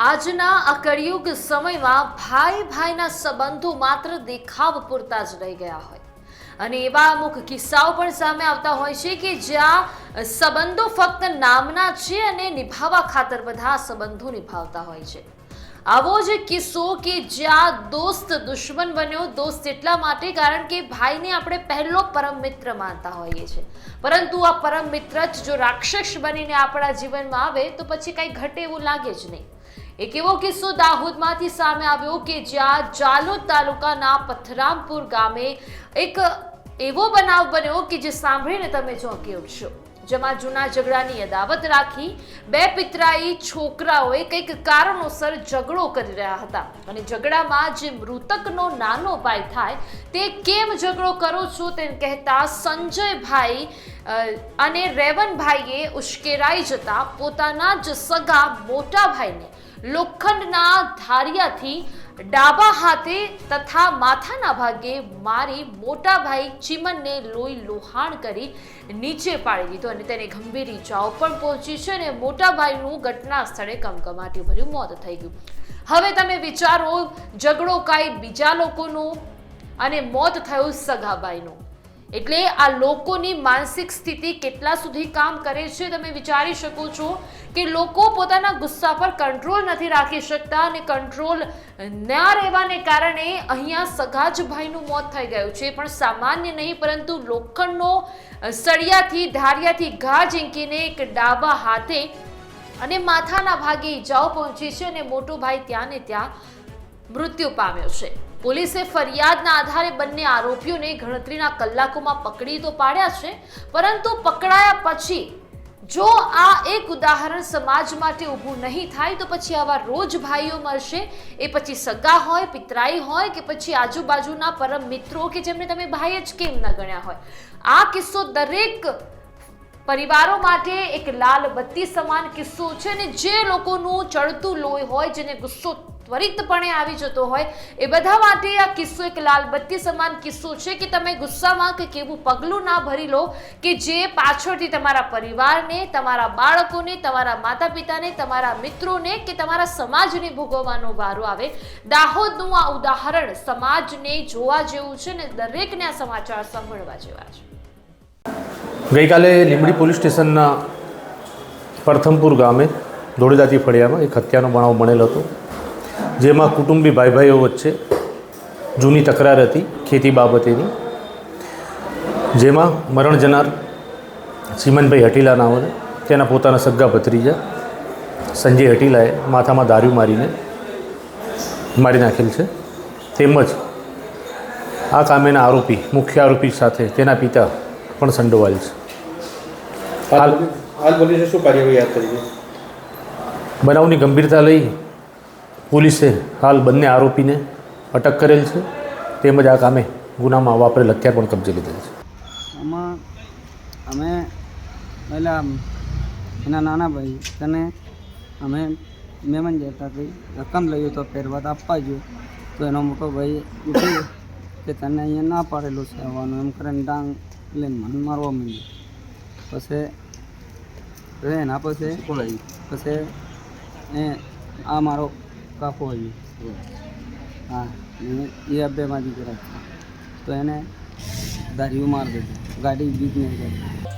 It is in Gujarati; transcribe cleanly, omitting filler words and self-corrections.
આજના આ કળિયુગ સમયમાં ભાઈ ભાઈના સંબંધો માત્ર દેખાવ પૂરતા જ રહી ગયા હોય અને એવા અમુક કિસ્સાઓ પણ સામે આવતા હોય છે કે જ્યાં સંબંધો ફક્ત નામના છે અને નિભાવવા ખાતર બધા સંબંધો નિભાવતા હોય છે। આવો જ કિસ્સો કે જ્યાં દોસ્ત દુશ્મન બન્યો। દોસ્ત એટલા માટે કારણ કે ભાઈને આપણે પહેલો પરમ મિત્ર માનતા હોઈએ છીએ, પરંતુ આ પરમ મિત્ર જ જો રાક્ષસ બનીને આપણા જીવનમાં આવે તો પછી કંઈ ઘટે એવું લાગે જ નહીં। એક એવો કિસ્સો દાહોદમાંથી સામે આવ્યો કે જ્યાં જાલોદ તાલુકાના પથરામપુર ગામે એક એવો બનાવ બન્યો કે જે સાંભળીને તમે ચોંકી ઉઠશો। જેમાં જૂના ઝઘડાની અદાવત રાખી બે પિતરાઈ છોકરાઓએ કંઈક કારણોસર ઝઘડો કરી રહ્યા હતા અને ઝઘડામાં જે મૃતકનો નાનો ભાઈ થાય તે કેમ ઝઘડો કરો છો તે કહેતા સંજયભાઈ અને રેવનભાઈએ ઉશ્કેરાઈ જતા પોતાના જ સગા મોટા ભાઈને લોખંડના ધારિયાથી ડાબા હાથે તથા માથાના ભાગે મારી મોટા ભાઈ ચીમનને લોહી લોહાણ કરી નીચે પાડી દીધો અને તેને ગંભીર ઈજાઓ પણ પહોંચી છે અને મોટા ભાઈનું ઘટના સ્થળે કમકમાટી ભર્યું મોત થઈ ગયું। હવે તમે વિચારો, ઝઘડો કાંઈ બીજા લોકોનો અને મોત થયું સગાભાઈનું, એટલે આ લોકોની માનસિક સ્થિતિ કેટલા સુધી કામ કરે છે તમે વિચારી શકો છો કે લોકો પોતાના ગુસ્સા પર કંટ્રોલ નથી રાખી શકતા અને કંટ્રોલ ના રહેવાને કારણે અહીંયા સગા જ ભાઈનું મોત થઈ ગયું છે। પણ સામાન્ય નહીં પરંતુ લોખંડનો સળિયાથી ધારિયાથી ઘા ઝીંકીને એક ડાબા હાથે અને માથાના ભાગે ઈજાઓ પહોંચી છે અને મોટો ભાઈ ત્યાં ને ત્યાં મૃત્યુ પામ્યો છે। પોલીસે ફરિયાદના આધારે બંને આરોપીઓને ગણતરીના કલાકોમાં પકડી તો પાડ્યા છે, પરંતુ પકડાયા પછી જો આ એક ઉદાહરણ સમાજ માટે ઊભું નહીં થાય તો પછી આવા રોજ ભાઈઓ મળશે, એ પછી સગા હોય, પિતરાઈ હોય કે પછી આજુબાજુના પરમ મિત્રો કે જેમને તમે ભાઈ જ કેમ ન ગણ્યા હોય। આ કિસ્સો દરેક પરિવારો માટે એક લાલ બત્તી સમાન કિસ્સો છે અને જે લોકોનું ચડતું લોહી હોય, જેને ગુસ્સો ત્વરિતપણે આવી જતો હોય, એ બધા માટે આ કિસ્સો એક લાલ બત્તી સમાન કિસ્સો છે કે તમે ગુસ્સામાં કંઈક એવું પગલું ના ભરી લો કે જે પાછળથી તમારા પરિવારને, તમારા બાળકોને, તમારા માતા પિતાને, તમારા મિત્રોને કે તમારા સમાજને ભોગવવાનો વારો આવે। દાહોદનું આ ઉદાહરણ સમાજને જોવા જેવું છે ને દરેકને આ સમાચાર સાંભળવા જેવા છે। ગઈકાલે લીંબડી પોલીસ સ્ટેશનના પરથમપુર ગામે ધોળીદાતી ફળિયામાં એક હત્યાનો બનાવ બનેલ હતો, જેમાં કુટુંબી ભાઈઓ વચ્ચે જૂની તકરાર હતી ખેતી બાબતેની, જેમાં મરણ જનાર ચીમનભાઈ હટીલા નાઓને તેના પોતાના સગા ભત્રીજા સંજય હટીલાએ માથામાં દારૂ મારીને મારી નાખેલ છે। તેમજ આ કામેના આરોપી, મુખ્ય આરોપી સાથે તેના પિતા પણ સંડોવાયેલ છે। હાલ પોલીસે શું કાર્યવાહી હાથ ધરી છે? બનાવની ગંભીરતા લઈ પોલીસે હાલ બંને આરોપીને અટક કરેલ છે, તેમજ આ કામે ગુનામાં વાપરેલ હથિયાર પણ કબજે લીધેલ છે। આમાં અમે પહેલાં એના નાના ભાઈ તને અમે મહેમાન જતા કંઈ રકમ લઈએ તો પહેરવા આપવા જો, તો એનો મોટો ભાઈ ઉઠી કે તને અહીંયા ના પાડેલું છે આવવાનું એમ કરીને ડાંગ લઈને મને મારવા માંડ્યું। પછી એના પછી એ આ મારો કાકો આવ્યો, હા એ બેમાં દીકરા તો એને દારીઓ મારી દીધી, ગાડી બીજ નહીં કરી।